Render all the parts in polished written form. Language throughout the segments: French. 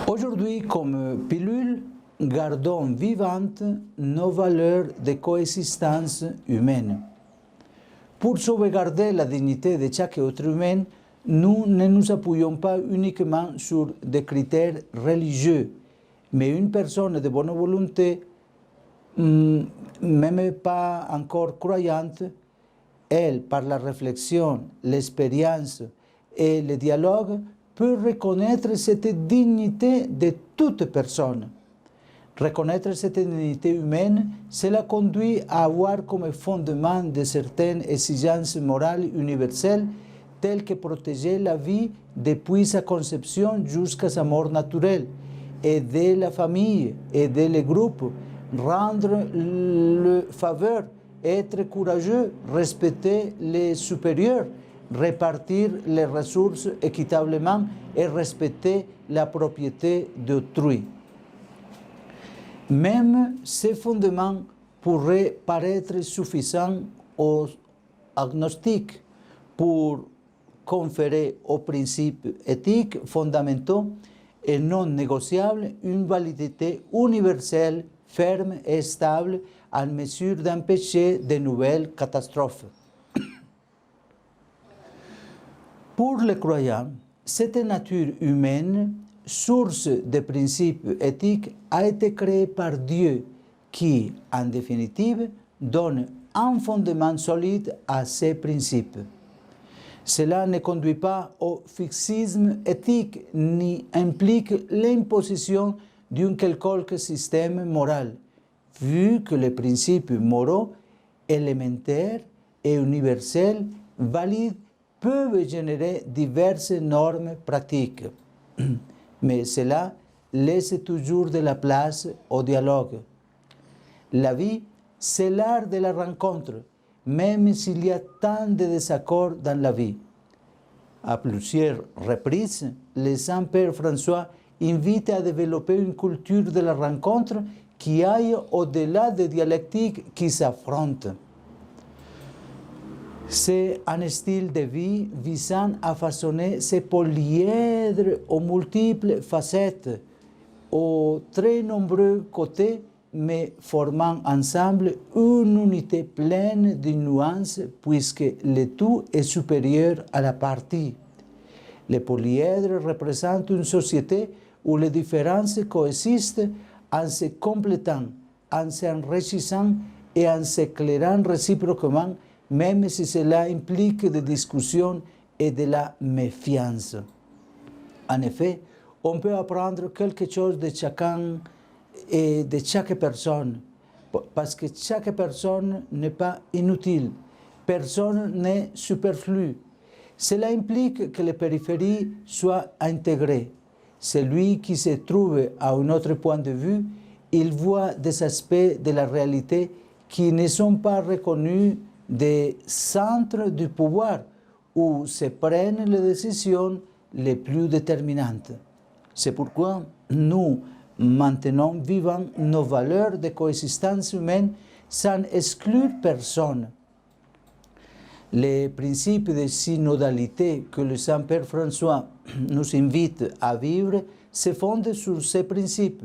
Aujourd'hui, comme pilule, gardons vivantes nos valeurs de coexistence humaine. Pour sauvegarder la dignité de chaque être humain, nous ne nous appuyons pas uniquement sur des critères religieux, mais une personne de bonne volonté, même pas encore croyante, elle, par la réflexion, l'expérience et le dialogue, peut reconnaître cette dignité de toute personne. Reconnaître cette dignité humaine, cela conduit à avoir comme fondement de certaines exigences morales universelles, telles que protéger la vie depuis sa conception jusqu'à sa mort naturelle, aider la famille, aider les groupes, rendre le faveur, être courageux, respecter les supérieurs, répartir les ressources équitablement et respecter la propriété d'autrui. Même ces fondements pourraient paraître suffisants aux agnostiques pour conférer aux principes éthiques fondamentaux et non négociables une validité universelle, ferme et stable en mesure d'empêcher de nouvelles catastrophes. Pour les croyants, cette nature humaine, source de principes éthiques, a été créée par Dieu qui, en définitive, donne un fondement solide à ces principes. Cela ne conduit pas au fixisme éthique ni implique l'imposition d'un quelconque système moral, vu que les principes moraux élémentaires et universels valides peuvent générer diverses normes pratiques. Mais cela laisse toujours de la place au dialogue. La vie, c'est l'art de la rencontre, même s'il y a tant de désaccords dans la vie. À plusieurs reprises, le Saint-Père François invite à développer une culture de la rencontre qui aille au-delà des dialectiques qui s'affrontent. C'est un style de vie visant à façonner ces polyèdres aux multiples facettes, aux très nombreux côtés, mais formant ensemble une unité pleine de nuances, puisque le tout est supérieur à la partie. Les polyèdres représentent une société où les différences coexistent en se complétant, en s'enrichissant et en s'éclairant réciproquement, même si cela implique des discussions et de la méfiance. En effet, on peut apprendre quelque chose de chacun et de chaque personne, parce que chaque personne n'est pas inutile, personne n'est superflu. Cela implique que les périphéries soient intégrées. Celui qui se trouve à un autre point de vue, il voit des aspects de la réalité qui ne sont pas reconnus des centres du pouvoir où se prennent les décisions les plus déterminantes. C'est pourquoi nous maintenons vivant nos valeurs de coexistence humaine sans exclure personne. Les principes de synodalité que le Saint-Père François nous invite à vivre se fondent sur ces principes,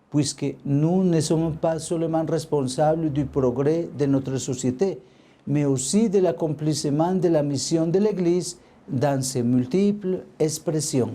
puisque nous ne sommes pas seulement responsables du progrès de notre société, mais aussi de l'accomplissement de la mission de l'Église dans ses multiples expressions.